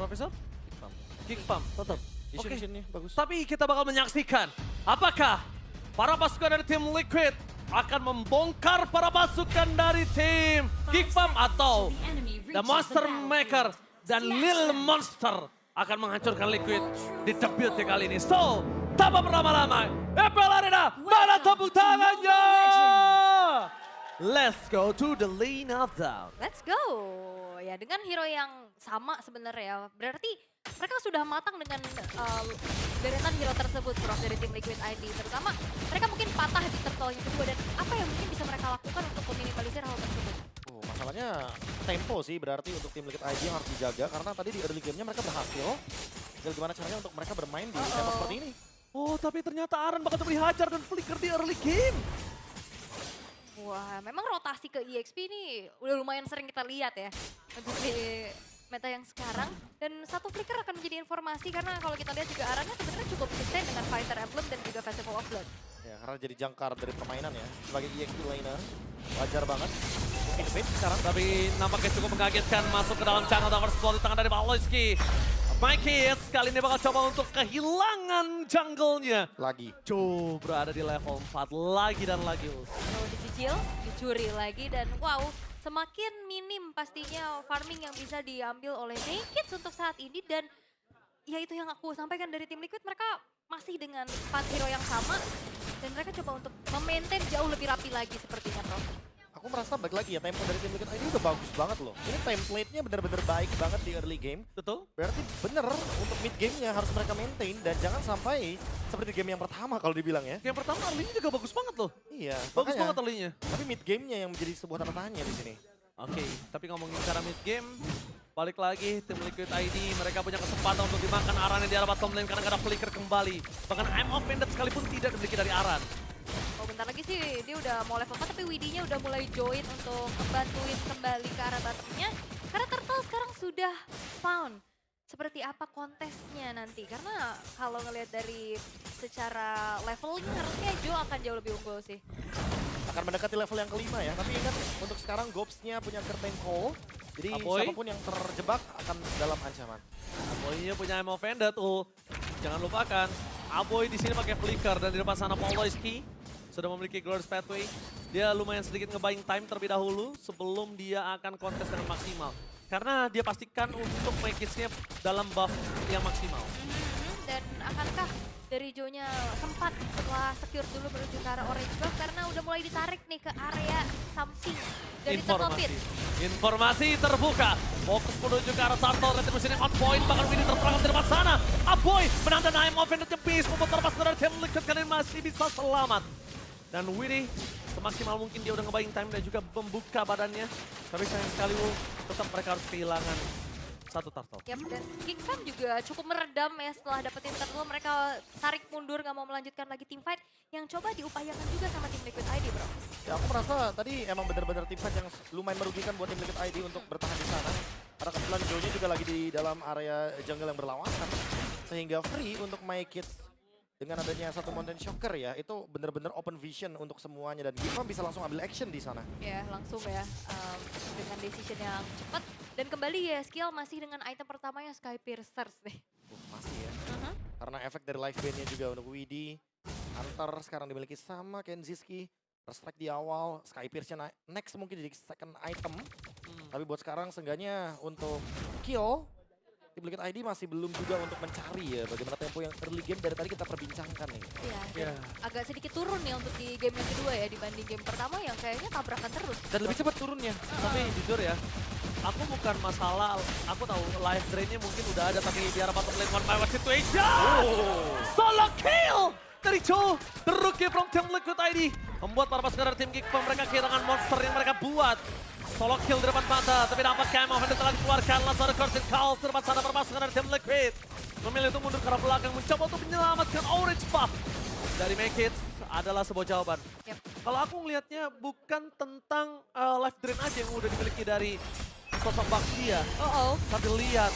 Profesor? Kick pump, tetap. Oke. Vision-nya bagus. Tapi kita bakal menyaksikan apakah para pasukan dari tim Liquid akan membongkar para pasukan dari tim Kick Pump atau The Monster Maker dan Lil Monster akan menghancurkan Liquid di debutnya kali ini. So, tanpa berlama-lama, EPL Arena, mana tepuk tangannya? Let's go to the lane of down. Let's go. Ya dengan hero yang sama sebenarnya. Berarti mereka sudah matang dengan deretan hero tersebut, Prof, dari tim Liquid ID. Terutama mereka mungkin patah di turtle yang kedua. Dan apa yang mungkin bisa mereka lakukan untuk meminimalisir hal tersebut? Oh, masalahnya tempo sih berarti untuk tim Liquid ID yang harus dijaga. Karena tadi di early game-nya mereka berhasil. Tinggal gimana caranya untuk mereka bermain di tempo seperti ini. Oh, tapi ternyata Aran bakal dihajar dan flicker di early game. Wah, memang rotasi ke EXP ini udah lumayan sering kita lihat ya. Untuk di meta yang sekarang. Dan satu flicker akan menjadi informasi karena kalau kita lihat juga arahnya sebenarnya cukup sustain dengan Fighter Emblem dan juga Festival of Blood. Ya, karena jadi jangkar dari permainan ya. Sebagai EXP laner, wajar banget. Mungkin fit sekarang. Tapi nampaknya cukup mengagetkan masuk ke dalam channel Tower Spot di tangan dari Pawloski. My Kids kali ini bakal coba untuk kehilangan jungle-nya. Lagi. Joe berada di level 4 lagi dan lagi. Lalu dicicil, dicuri lagi dan wow, semakin minim pastinya farming yang bisa diambil oleh Nakeds untuk saat ini. Dan ya itu yang aku sampaikan dari tim Liquid, mereka masih dengan 4 hero yang sama. Dan mereka coba untuk memaintain jauh lebih rapi lagi sepertinya, Prof. Aku merasa balik lagi ya, tempo dari tim Liquid ID udah bagus banget loh. Ini template-nya bener-bener baik banget di early game. Betul? Berarti bener untuk mid game-nya harus mereka maintain dan jangan sampai seperti game yang pertama kalau dibilang ya. Yang pertama early-nya juga bagus banget loh. Iya, Bagus makanya. banget early-nya. Tapi mid game-nya yang menjadi sebuah tanda tanya di sini. Oke, tapi ngomongin cara mid game, balik lagi tim Liquid ID, mereka punya kesempatan untuk dimakan Aran yang di arah bottom lane karena gak ada flicker kembali. Bahkan I'm offended sekalipun tidak dimiliki dari Aran. Oh bentar lagi sih dia udah mau level 4 tapi Widinya udah mulai join untuk membantuin kembali ke arah bottomnya. Karena Turtle sekarang sudah found seperti apa kontesnya nanti. Karena kalau ngelihat dari secara leveling harusnya Joe akan jauh lebih unggul sih. Akan mendekati level yang kelima ya. Tapi ingat untuk sekarang Gobs-nya punya curtain call. Jadi Aboy. siapapun yang terjebak akan dalam ancaman. Aboy-nya punya I'm offended tuh. Jangan lupakan, Aboy di sini pakai flicker dan di depan sana Pawloski sudah memiliki Glorious Pathway. Dia lumayan sedikit nge-buying time terlebih dahulu sebelum dia akan kontes dengan maksimal. Karena dia pastikan untuk make-nya dalam buff yang maksimal. Dan akankah dari Joe-nya sempat setelah secure dulu menuju ke arah orange buff karena udah mulai ditarik nih ke area something dari Turtle Pit. Informasi terbuka. Fokus menuju ke arah Turtle. Retribution yang on point. Bahkan Winnie terperangkap di depan sana. Aboy menang dan I'm offended the beast. Membuat terlepas dari tim Liquid kali ini masih bisa selamat. Dan Winnie semaksimal mungkin dia udah nge-buying time dan juga membuka badannya. Tapi sayang sekali tetap mereka harus kehilangan satu turtle. Yap, dan Kick Pump juga cukup meredam ya setelah dapetin turtle. Mereka tarik mundur, nggak mau melanjutkan lagi team fight yang coba diupayakan juga sama tim Liquid ID, bro. Ya aku merasa tadi emang benar-benar tim fight yang lumayan merugikan buat tim Liquid ID untuk bertahan di sana. Karena kebetulan Joe-nya juga lagi di dalam area jungle yang berlawanan. Sehingga free untuk My Kids dengan adanya satu Mountain Shocker ya, itu benar-benar open vision untuk semuanya. Dan Gifam bisa langsung ambil action di sana. Ya, langsung ya dengan decision yang cepat. Dan kembali ya, skill masih dengan item pertamanya Sky Piercers deh. Masih ya. Karena efek dari life band-nya juga untuk Widi. Hunter sekarang dimiliki sama Kenziski. Strike di awal, Sky Pierce-nya next mungkin jadi second item. Tapi buat sekarang seenggaknya untuk kill, tim Liquid ID masih belum juga untuk mencari ya bagaimana tempo yang early game dari tadi kita perbincangkan nih. Iya, agak sedikit turun ya untuk di game yang kedua ya dibanding game pertama yang kayaknya tabrakan terus. Dan lebih cepat turunnya. Tapi jujur ya, aku bukan masalah, aku tahu live drain-nya mungkin udah ada tapi di arah bottom lane one by one situation. Solo kill dari Joe, the rookie from Team Liquid ID. Membuat para pasukan dari tim Kick Pump mereka kehilangan monster yang mereka buat. Solo kill di depan mata, tapi dapat Cam Offender telah dikeluarkan. Langsung ada Curtin Calls di depan sana para pasukan dari tim Liquid. Memilih untuk mundur ke arah belakang, mencoba untuk menyelamatkan Orange Buff. Dari Make It adalah sebuah jawaban. Kalau aku ngelihatnya bukan tentang life drain aja yang udah dimiliki dari sosok Baxia. Tapi lihat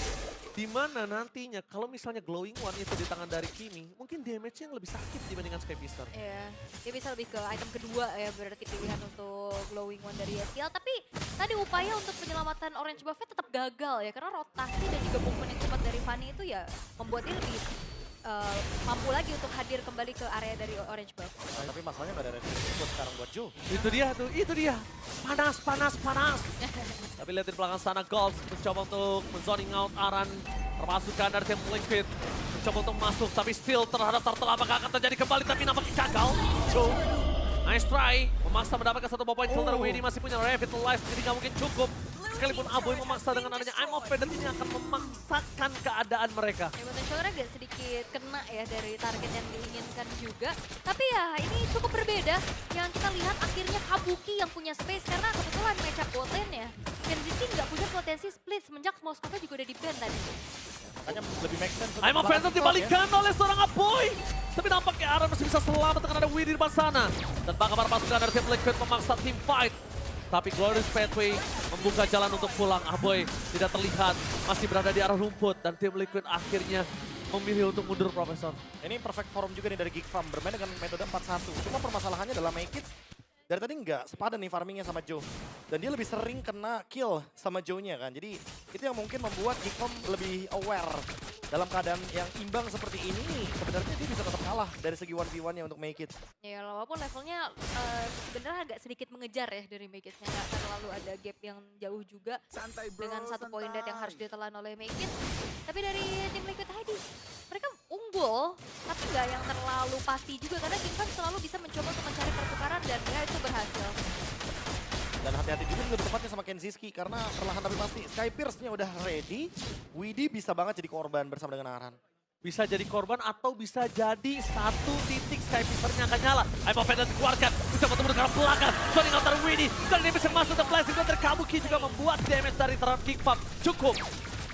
di mana nantinya kalau misalnya Glowing One itu di tangan dari Kimi, mungkin damage-nya yang lebih sakit dibandingkan Sky Pister. Iya, dia bisa lebih ke item kedua ya berarti pilihan untuk Glowing One dari STL. Tapi tadi upaya untuk penyelamatan Orange Buff-nya tetap gagal ya karena rotasi dan juga movement yang cepat Fanny itu ya membuat dia lebih mampu lagi untuk hadir kembali ke area dari Orange Buff. Nah, tapi masalahnya nggak ada red buat sekarang buat Joe. Itu dia tuh, itu dia. Panas, panas, panas. Tapi lihat di belakang sana, Golds mencoba untuk men-zoning out Aran. Termasukkan dari tim Liquid. Mencoba untuk masuk, tapi still terhadap Turtle. Apakah akan terjadi kembali, tapi nampaknya gagal. Joe, nice try. Memaksa mendapatkan satu point kill dari WD. Masih punya Revitalize, jadi nggak mungkin cukup. Sekalipun Aboy memaksa dengan adanya I'm Offended, ini akan memaksakan keadaan mereka. Ya, potentialnya agak sedikit kena ya dari target yang diinginkan juga. Tapi ya ini cukup berbeda. Yang kita lihat akhirnya Kabuki yang punya space karena kebetulan matchup bot lane ya. Kenzie nggak punya potensi split semenjak Moskova juga udah di-ban tadi. Makanya lebih make sense. I'm Offended dibalikan oleh seorang Aboy. Tapi nampaknya Aran masih bisa selamat dengan ada WD di depan sana. Dan bakal pasukan dari tim Liquid memaksa team fight. Tapi Glorious Pathway membuka jalan untuk pulang. Aboy tidak terlihat, masih berada di arah rumput. Dan tim Liquid akhirnya memilih untuk mundur, Profesor. Ini perfect forum juga nih dari Geek Farm, bermain dengan metode 4-1. Cuma permasalahannya adalah Make It dari tadi nggak sepadan nih farmingnya sama Joe. Dan dia lebih sering kena kill sama Joe-nya kan. Jadi itu yang mungkin membuat Geek Farm lebih aware. Dalam keadaan yang imbang seperti ini, sebenarnya dia bisa tetap kalah dari segi 1v1-nya untuk Make It. Ya walaupun levelnya sebenarnya agak sedikit mengejar ya dari Make It-nya. Nggak terlalu ada gap yang jauh juga dengan satu poin dead yang harus ditelan oleh Make It. Tapi dari tim Liquid tadi, mereka unggul, tapi nggak yang terlalu pasti juga. Karena King Fan selalu bisa mencoba untuk mencari pertukaran dan ya itu berhasil. Dan hati-hati juga lebih tepatnya sama Kenziski karena perlahan tapi pasti Sky Pierce-nya udah ready. Widhi bisa banget jadi korban bersama dengan Aran. Bisa jadi korban atau bisa jadi satu titik Sky Piercer-nya akan nyala. I'm Offended dikeluarkan, bisa bertemu dengan belakang. Zoning out dari Widhi, kali ini bisa masuk dan Blazing dari Kabuki juga membuat damage dari terhadap King Pop. Cukup.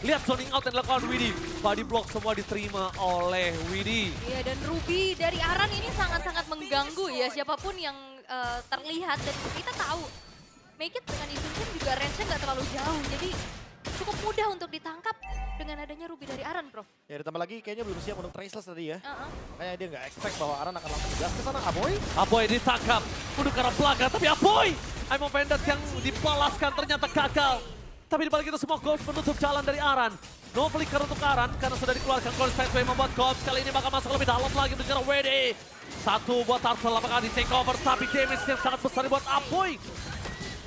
Lihat zoning out yang dilakukan Widhi. Body block semua diterima oleh Widhi. Iya dan Ruby dari Aran ini sangat-sangat mengganggu ya siapapun yang terlihat. Dan kita tahu Make It dengan Izunkin juga range-nya nggak terlalu jauh. Jadi cukup mudah untuk ditangkap dengan adanya Ruby dari Aran, Prof. Ya ditambah lagi kayaknya belum siap untuk Traceless tadi ya. Kayaknya dia nggak expect bahwa Aran akan langsung gas ke sana. Aboy? Aboy ditangkap, mundur ke arah belakang, tapi Aboy! I'm Offended yang dibalaskan ternyata gagal. Tapi dibalik itu semua Ghost menutup jalan dari Aran. No flicker untuk Aran karena sudah dikeluarkan Glorious Pathway membuat Ghost kali ini bakal masuk lebih dalam lagi menuju ke WD. Satu buat Turtle apakah di take over tapi damage yang sangat besar buat Aboy.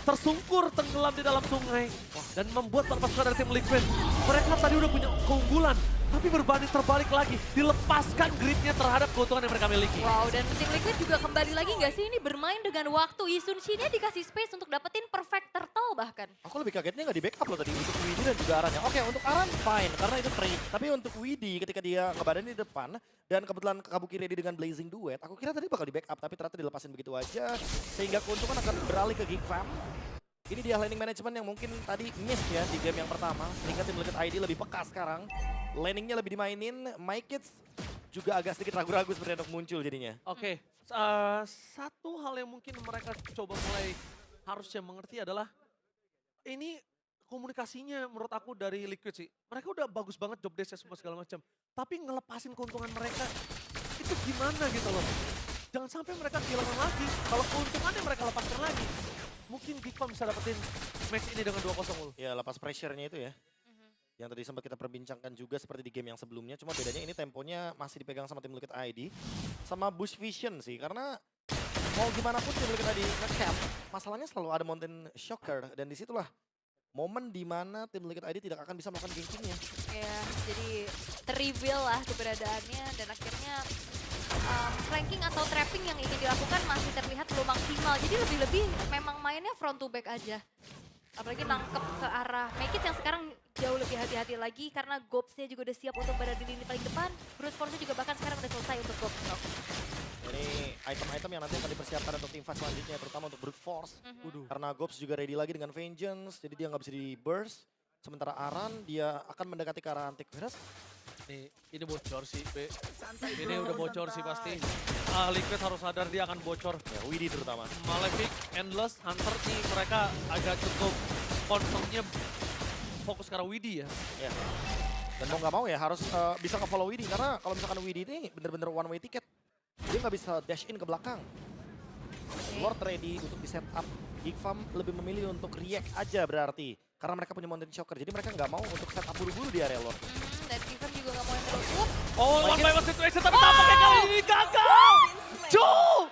Tersungkur tenggelam di dalam sungai dan membuat pasukan dari tim Liquid. Mereka tadi udah punya keunggulan, tapi berbanding terbalik lagi, dilepaskan gripnya terhadap keuntungan yang mereka miliki. Wow, dan tim Liquid juga kembali lagi nggak sih ini bermain dengan waktu. Yisun Shin-nya dikasih space untuk dapetin perfect turtle bahkan. Aku lebih kagetnya nggak di backup loh tadi untuk Widhi dan juga Aran ya. Oke untuk Aran fine karena itu trade. Tapi untuk Widhi ketika dia ngebadain di depan dan kebetulan Kabuki ready dengan Blazing Duet. Aku kira tadi bakal di backup tapi ternyata dilepasin begitu aja. Sehingga keuntungan akan beralih ke Geek Fam. Ini dia laning management yang mungkin tadi miss ya di game yang pertama. Sehingga tim Liquid ID lebih peka sekarang. Laningnya lebih dimainin. My Kids juga agak sedikit ragu-ragu seperti untuk muncul jadinya. Oke, satu hal yang mungkin mereka coba mulai harusnya mengerti adalah ini komunikasinya menurut aku dari Liquid sih. Mereka udah bagus banget job desk semua segala macam. Tapi ngelepasin keuntungan mereka itu gimana gitu loh. Jangan sampai mereka kehilangan lagi. Kalau keuntungannya mereka lepaskan lagi. Mungkin Geek Farm bisa dapetin match ini dengan 2-0. Ya lepas pressure-nya itu ya. Yang tadi sempat kita perbincangkan juga seperti di game yang sebelumnya. Cuma bedanya ini temponya masih dipegang sama tim Liquid ID. Sama Bush Vision sih. Karena mau gimana pun tim Liquid ID nge-cap. Masalahnya selalu ada Mountain Shocker. Dan disitulah momen dimana tim Liquid ID tidak akan bisa melakukan gankingnya. Ya, jadi ter-reveal lah keberadaannya dan akhirnya flanking atau trapping yang ingin dilakukan masih terlihat belum maksimal. Jadi lebih-lebih memang mainnya front to back aja. Apalagi nangkep ke arah Make It yang sekarang jauh lebih hati-hati lagi karena Gobs-nya juga udah siap untuk berada di lini paling depan. Brute Force-nya juga bahkan sekarang udah selesai untuk Gobs. Ini item-item yang nanti akan dipersiapkan untuk tim fight selanjutnya, terutama untuk Brute Force. Karena Gobs juga ready lagi dengan Vengeance, jadi dia nggak bisa di burst. Sementara Aran, dia akan mendekati ke arah Antivirus. Ini bocor sih, Be. Ini udah bocor sih pasti. Liquid harus sadar dia akan bocor. Ya, Widhi terutama. Malefic, Endless, Hunter nih mereka agak cukup concernnya fokus ke arah Widhi ya. Ya. Dan mau nggak mau ya harus bisa nge-follow Widhi. Karena kalau misalkan Widhi ini bener-bener one way ticket. Dia nggak bisa dash in ke belakang. Lord ready untuk di setup. Geek Farm lebih memilih untuk react aja berarti. Karena mereka punya Mountain Shocker. Jadi mereka nggak mau untuk setup buru-buru di area Lord. Dan even Oh, one by one situation, tapi tampaknya kali ini gagal. Joe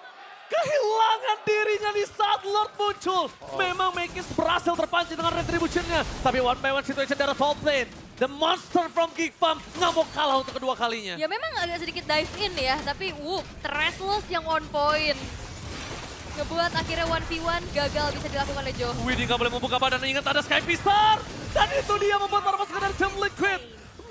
kehilangan dirinya di saat Lord muncul. Memang Mekis berhasil terpancing dengan retribution-nya. Tapi one by one situation dari top lane. The monster from Geek Farm nggak mau kalah untuk kedua kalinya. Ya memang agak sedikit dive in ya, tapi Thrashless yang on point. Ngebuat akhirnya 1v1 gagal bisa dilakukan oleh Joe. Widhi nggak boleh membuka badan, ingat ada Sky Pisar. Dan itu dia membuat para pasukan dari Team Liquid.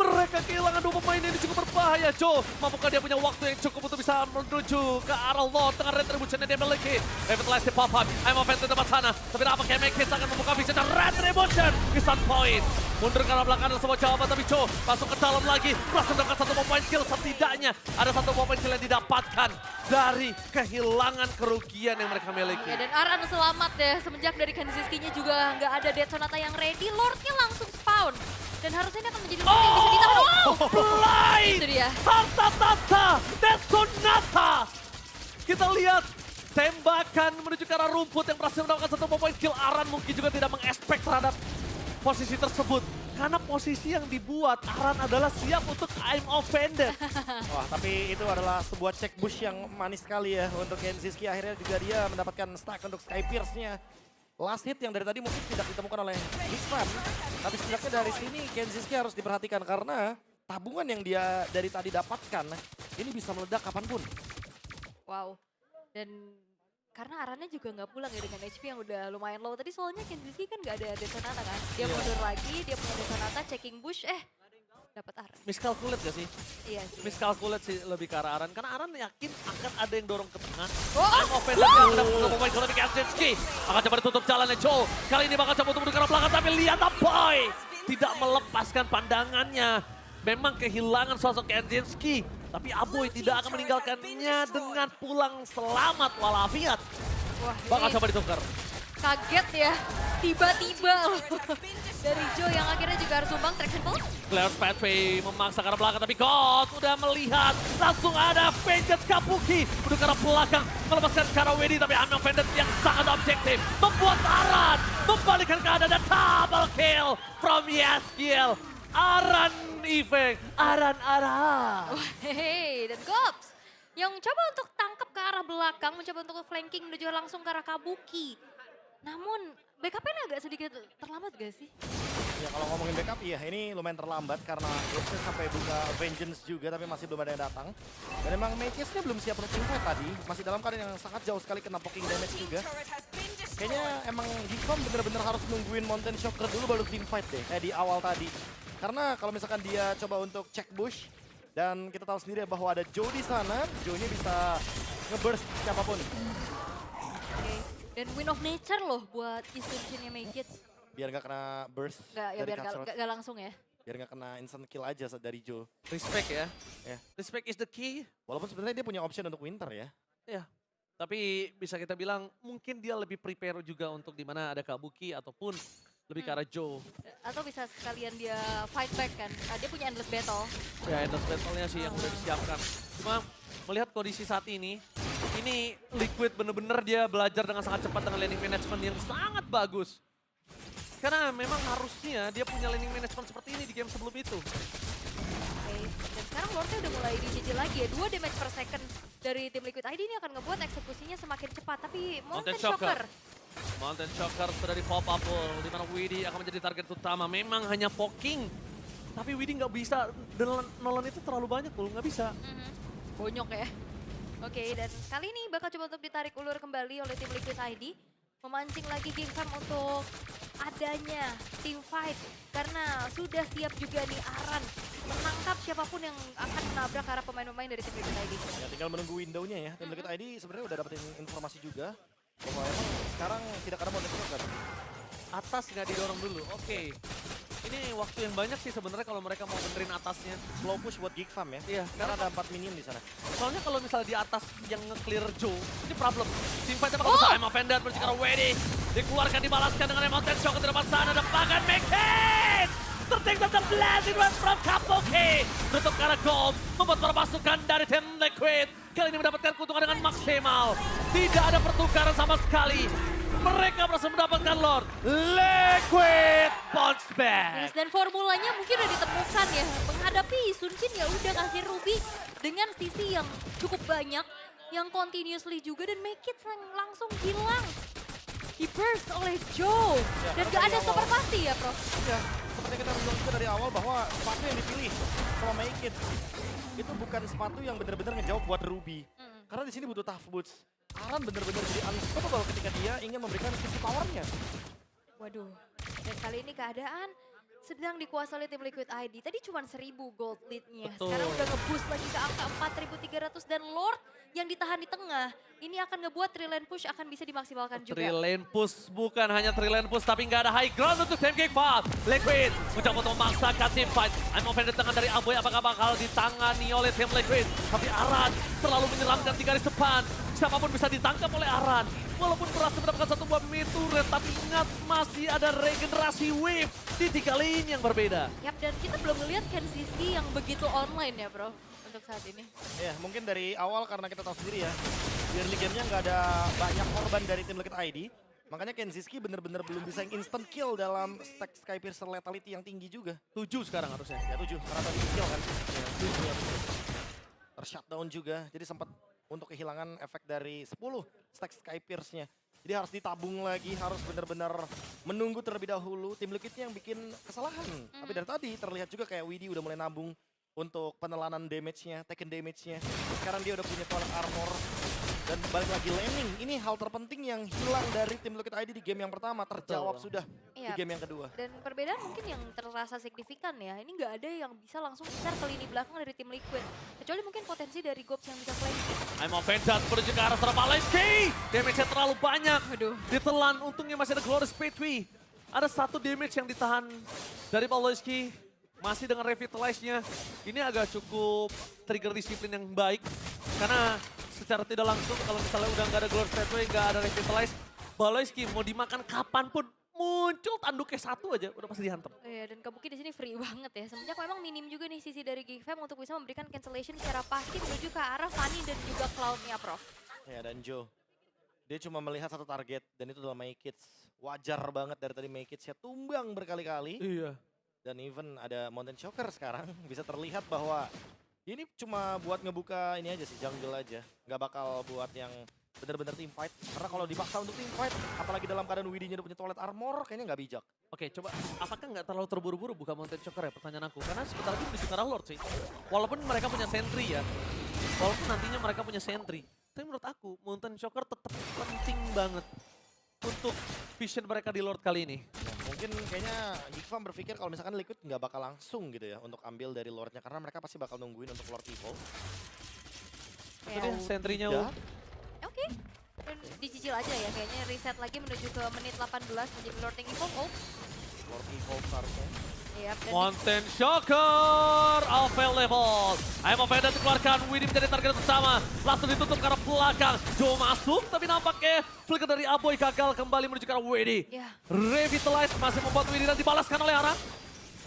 Mereka kehilangan dua pemain ini cukup berbahaya. Joe, mampukah dia punya waktu yang cukup untuk bisa menuju ke arah Lord dengan retribution yang dia miliki. Revitalize di pop-up, I'm offense di tempat sana. Tapi apakah Mekis akan membuka vision dan retribution di sun point. Mundur ke arah belakang ada sebuah jawaban, tapi Joe masuk ke dalam lagi. Berhasil mendapatkan satu point kill, setidaknya ada satu point kill yang didapatkan dari kehilangan kerugian yang mereka miliki. Ya, dan Aran selamat ya, semenjak dari Kenziski-nya juga nggak ada Death Sonata yang ready, Lord-nya langsung spawn. Dan harusnya ini akan menjadi Lord yang bisa ditahan. Wow! Blind! Itu dia. Tata-tata! Death Sonata! Kita lihat tembakan menuju ke arah rumput yang berhasil mendapatkan satu point kill. Aran mungkin juga tidak mengekspek terhadap posisi tersebut. Karena posisi yang dibuat Aran adalah siap untuk I'm offended. Wah, tapi itu adalah sebuah check bush yang manis sekali ya untuk Kenziski. Akhirnya juga dia mendapatkan stack untuk Sky Pierce-nya. Last hit yang dari tadi mungkin tidak ditemukan oleh Islam. Tapi setidaknya dari sini Kenziski harus diperhatikan karena tabungan yang dia dari tadi dapatkan ini bisa meledak kapanpun. Wow. Dan karena Arannya juga nggak pulang ya dengan HP yang udah lumayan low. Tadi soalnya Kenziski kan nggak ada Death Sonata kan. Dia mundur lagi, dia punya Death Sonata, checking bush, dapat Aran. Miscalculate gak sih? Iya sih. Miscalculate sih lebih ke arah Aran. Karena Aran yakin akan ada yang dorong ke tengah. Oh, I'm offended yang udah mencoba pemain kalau Kenziski. Akan coba ditutup jalannya Joe. Kali ini bakal coba untuk menuju ke arah belakang. Tapi lihat Boy tidak melepaskan pandangannya. Memang kehilangan sosok Kenziski. Tapi Aboy tidak akan meninggalkannya dengan pulang selamat walafiat. Wah, Bakal ini coba ditukar. kaget ya. Tiba-tiba dari Joe yang akhirnya juga harus sumbang traction ball. Clarence Pathway memaksa ke arah belakang, tapi God udah melihat. Langsung ada Vengeance Kabuki. Udah ke arah belakang, melepaskan ke arah Widhi, tapi I'm offended yang sangat objektif. Membuat Aran membalikan keadaan dan double kill from Yaskiel. Aran Ifeng, Aran. Hehehe, dan Gops yang coba untuk tangkap ke arah belakang, mencoba untuk flanking menuju langsung ke arah Kabuki. Namun backupnya agak sedikit terlambat gak sih? Ya kalau ngomongin backup ya ini lumayan terlambat karena Ghost sampai buka Vengeance juga tapi masih belum ada yang datang. Dan emang Mekisnya belum siap untuk teamfight tadi, masih dalam keadaan yang sangat jauh sekali kena poking damage juga. Kayaknya emang Gcom bener-bener harus nungguin Mountain Shocker dulu baru teamfight deh, kayak di awal tadi. Karena kalau misalkan dia coba untuk check bush, dan kita tahu sendiri bahwa ada Joe di sana, Joe-nya bisa ngeburst siapapun. Oke. Dan Win of Nature loh buat Isunjinnya Make It. Biar nggak kena burst Gak, ya dari biar Cutthroat. gak langsung ya. Biar nggak kena instant kill aja dari Joe. Respect ya. Ya. Respect is the key. Walaupun sebenarnya dia punya option untuk Winter ya. Ya. Tapi bisa kita bilang mungkin dia lebih prepare juga untuk di mana ada Kabuki ataupun lebih ke arah Joe. Atau bisa sekalian dia fight back kan. Dia punya Endless Battle. Ya, endless battle-nya sih yang udah disiapkan. Cuma melihat kondisi saat ini Liquid bener-bener dia belajar dengan sangat cepat dengan laning management yang sangat bagus. Karena memang harusnya dia punya laning management seperti ini di game sebelum itu. Oke. Dan sekarang Lordnya udah mulai dicicil lagi ya. 2 damage per second dari tim Liquid ID ini akan ngebuat eksekusinya semakin cepat. Tapi Mountain Shocker. Mountain Shocker sudah di pop up di mana Widhi akan menjadi target utama. Memang hanya poking. Tapi Widhi nggak bisa, Nolan itu terlalu banyak loh, nggak bisa. Bonyok ya. Oke, dan kali ini bakal coba untuk ditarik ulur kembali oleh tim Liquid ID. Memancing lagi Game Farm untuk adanya team fight. Karena sudah siap juga nih Aran menangkap siapapun yang akan menabrak arah pemain-pemain dari tim Liquid ID. Ya tinggal menunggu window-nya ya. Tim Liquid ID sebenarnya udah dapetin informasi juga. Bahwa emang sekarang tidak ada Mountain Shocker. Atas nggak didorong dulu, oke. Ini waktu yang banyak sih sebenarnya kalau mereka mau benerin atasnya. Slow push buat Geek Farm ya. Iya, Karena ada 4 minion di sana. soalnya kalau misalnya di atas yang nge-clear Joe, ini problem. Teamfightnya bakal besar, I'm offended, berjika Widhi. Dikeluarkan, dibalaskan dengan Mountain Shock ke depan sana, dan bahkan Mekis! Tertinggal the blazing one from Kabuki. Tutup ke arah Gold, membuat para pasukan dari tim Liquid. Kali ini mendapatkan keuntungan dengan maksimal. Tidak ada pertukaran sama sekali. Mereka berhasil mendapatkan Lord. Liquid bounce back. Yes, dan formulanya mungkin udah ditemukan ya. Menghadapi Sunjin ya udah kasih Ruby. dengan sisi yang cukup banyak, yang continuously juga dan make it langsung hilang. Di burst oleh Joe. Ya, Dan karena gak dari ada awal- stopper pasti ya, Prof? Ya, seperti kita bilang juga dari awal bahwa sepatu yang dipilih sama Make It itu bukan sepatu yang benar-benar ngejawab buat Ruby. Karena di sini butuh tough boots. Aran benar-benar jadi unstoppable ketika dia ingin memberikan sisi powernya. Waduh, dan kali ini keadaan sedang dikuasai oleh tim Liquid ID. Tadi cuma 1000 gold lead-nya. Betul. Sekarang udah nge-boost lagi ke angka 4300 dan Lord yang ditahan di tengah. Ini akan ngebuat 3-lane push akan bisa dimaksimalkan juga. 3-lane push, bukan hanya 3-lane push tapi nggak ada high ground untuk tim Geekfam. Liquid mencoba untuk memaksakan team fight. I'm offended tangan dari Aboy, apakah bakal ditangani oleh tim Liquid. Tapi Aran selalu menyeramkan di garis depan. Siapapun bisa ditangkap oleh Aran. Walaupun berhasil mendapatkan satu buah mid turret, tapi ingat masih ada regenerasi wave di 3 lane yang berbeda. Yap, dan kita belum melihat Kenziski yang begitu online ya, Bro, untuk saat ini. Ya, mungkin dari awal karena kita tahu sendiri ya, di early game-nya nggak ada banyak korban dari tim Liquid ID. Makanya Kenziski bener-bener belum bisa yang instant kill dalam stack Skypiercer lethality yang tinggi juga. 7 sekarang harusnya. Ya 7, karena tadi kill kan. Ya, 7 ya, betul. Tershutdown juga, jadi sempat untuk kehilangan efek dari 10 stack Skypierce-nya. Jadi harus ditabung lagi, harus benar-benar menunggu terlebih dahulu. Tim Liquidnya yang bikin kesalahan. Tapi dari tadi terlihat juga kayak Widhi udah mulai nabung untuk penelanan damage-nya, taken damage-nya. Sekarang dia udah punya toilet armor. Dan balik lagi laning, ini hal terpenting yang hilang dari tim Liquid ID di game yang pertama. Terjawab sudah di Iya. game yang kedua. Dan perbedaan mungkin yang terasa signifikan ya, ini nggak ada yang bisa langsung besar ke lini belakang dari tim Liquid. Kecuali mungkin potensi dari Gobs yang bisa flanking. I'm offended menuju ke arah serapa Leski. Damage-nya terlalu banyak. Waduh. Ditelan, untungnya masih ada Glorious Pathway. Ada 1 damage yang ditahan dari Pawlowski. Masih dengan revitalize-nya. Ini agak cukup trigger disiplin yang baik. Karena secara tidak langsung kalau misalnya udah nggak ada Glorious Pathway, nggak ada revitalize. Pawlowski mau dimakan kapanpun muncul tanduknya 1 aja udah pasti dihantam. Iya, dan Kabuki di sini free banget ya. Semenjak memang minim juga nih sisi dari Geekfam untuk bisa memberikan cancellation secara pasti menuju ke arah Fanny dan juga Cloud-nya, Prof. Ya dan Joe, dia cuma melihat satu target dan itu adalah Make It. Wajar banget dari tadi Make It tumbang berkali-kali. Iya. Dan even ada Mountain Choker sekarang bisa terlihat bahwa ini cuma buat ngebuka ini aja sih, jungle aja. Nggak bakal buat yang benar-benar team fight. Karena kalau dipaksa untuk team fight, apalagi dalam keadaan Widhi-nya udah punya toilet armor, kayaknya nggak bijak. Oke, coba apakah nggak terlalu terburu-buru buka Mountain Choker ya pertanyaan aku? Karena sebentar lagi menuju ke arah Lord sih. Walaupun mereka punya sentry ya. Walaupun nantinya mereka punya sentry. Tapi menurut aku Mountain Choker tetap penting banget untuk vision mereka di Lord kali ini. Ya, mungkin kayaknya Geekfam berpikir kalau misalkan Liquid nggak bakal langsung gitu ya untuk ambil dari Lordnya. Karena mereka pasti bakal nungguin untuk Lord Evil. Itu dia sentry-nya. Tidak. Oke. Dan dicicil aja ya, kayaknya reset lagi menuju ke menit 18 menjadi Lord yang Evolve. Oh, Lord Evil seharusnya. iya. Dan Mountain Shocker available. I'm offended dikeluarkan, Widhi menjadi target utama. Langsung ditutup ke arah belakang. Joe masuk tapi nampaknya flicker dari Aboy gagal kembali menuju ke arah Widhi. ya, Revitalize masih membuat Widhi dan dibalaskan oleh Aran.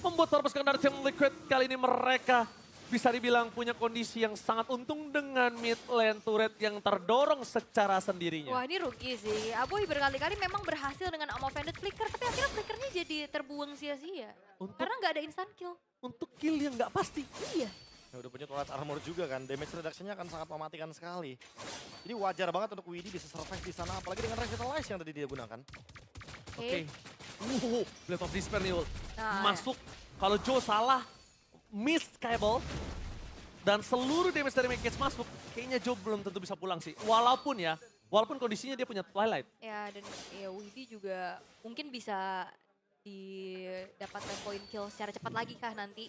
Membuat terpuskan dari tim Liquid. Kali ini mereka bisa dibilang punya kondisi yang sangat untung dengan mid lane turret yang terdorong secara sendirinya. wah ini rugi sih. Aboy berkali-kali memang berhasil dengan Offended Flicker, tapi akhirnya flickernya jadi terbuang sia-sia. Untuk Karena nggak ada instant kill. untuk kill yang nggak pasti. Iya. Ya udah punya toilet armor juga kan, damage reduction-nya akan sangat mematikan sekali. Jadi wajar banget untuk Widhi bisa survive di sana, apalagi dengan Revitalize yang tadi dia gunakan. Oke. Blade of Despair nih, Ul. Nah, Masuk. Kalau Joe salah, miss Skyball. Dan seluruh damage dari Make It masuk, kayaknya Joe belum tentu bisa pulang sih. Walaupun kondisinya dia punya Twilight. ya dan ya Widhi juga mungkin bisa didapatkan poin kill secara cepat lagi kah nanti.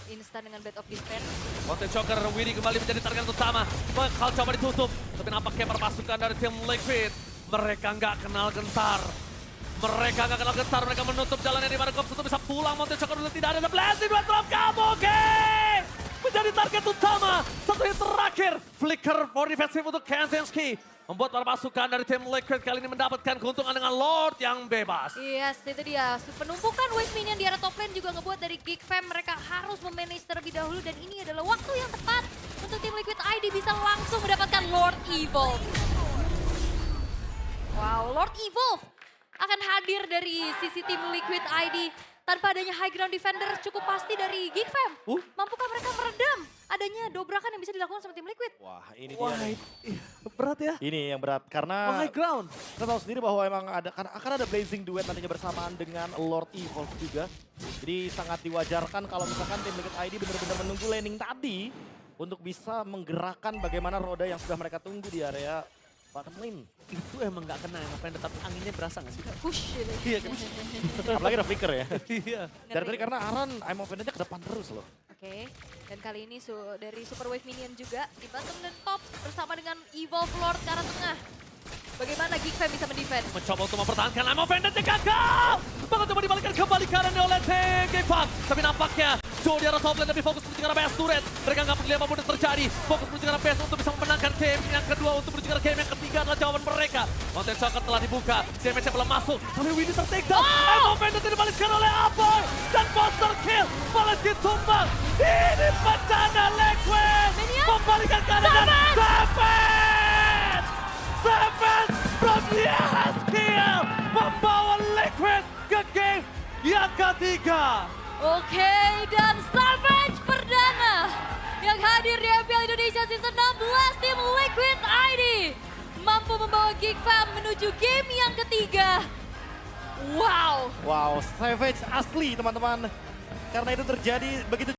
Instan dengan Blade of Despair. Mountain Choker, Widhi kembali menjadi target utama. Bakal coba ditutup. Tapi nampaknya perpasukan dari tim Liquid. Mereka nggak kenal gentar. Mereka menutup jalannya di mana Gobs untuk bisa pulang. Mountain Choker sudah tidak ada. Blast dua drop Kabuki! Menjadi target utama. Satu hit terakhir. Flicker for defensive untuk Kenziski. Membuat para pasukan dari tim Liquid kali ini mendapatkan keuntungan dengan Lord yang bebas. Yes, itu dia. Penumpukan wave minion di area top lane juga ngebuat dari Geekfam mereka harus memanage terlebih dahulu dan ini adalah waktu yang tepat untuk tim Liquid ID bisa langsung mendapatkan Lord Evolve. Wow, Lord Evolve akan hadir dari sisi tim Liquid ID. Tanpa adanya high ground defender cukup pasti dari Geekfam. Mampukah mereka meredam adanya dobrakan yang bisa dilakukan sama tim Liquid. Wah, ini Wah, dia nih. berat ya. Ini yang berat Oh, karena high ground. kita tahu sendiri bahwa emang akan ada Blazing Duet nantinya bersamaan dengan Lord Evolve juga. Jadi sangat diwajarkan kalau misalkan tim Liquid ID benar-benar menunggu laning tadi untuk bisa menggerakkan bagaimana roda yang sudah mereka tunggu di area bottom lane. Itu emang gak kena yang ngapain, tapi anginnya berasa gak sih? Push gitu. Iya, kan? Apalagi ada flicker ya. Iya. Dari tadi karena Aran I'm offended-nya ke depan terus loh. Oke, dan kali ini dari Super Wave Minion juga di bottom dan top bersama dengan Evolve Lord ke arah tengah. Bagaimana Geek Fam bisa mendefense? Mencoba untuk mempertahankan I'm offended gagal! Mencoba dibalikan kembali kanan oleh Game Farm. Tapi nampaknya Joe di arah top lane lebih fokus menuju ke arah base turret. Mereka nggak peduli apapun yang terjadi. Fokus menuju ke arah base untuk bisa memenangkan game yang kedua. Untuk menuju ke arah game yang ketiga adalah jawaban mereka. Konten Shocker telah dibuka. Damage-nya belum masuk. Tapi Winnie ter-take down. I'm offended dibalikan oleh Apoy. Dan monster kill. Baleski tumbang. Ini bencana Liquid. Membalikan kanan dan Savage! Savage from Yes Kill membawa Liquid ke game yang ketiga. Oke, dan Savage perdana yang hadir di MPL Indonesia Season 16 tim Liquid ID mampu membawa Geek Fam menuju game yang ketiga. Wow. Wow, Savage asli teman-teman. Karena itu terjadi begitu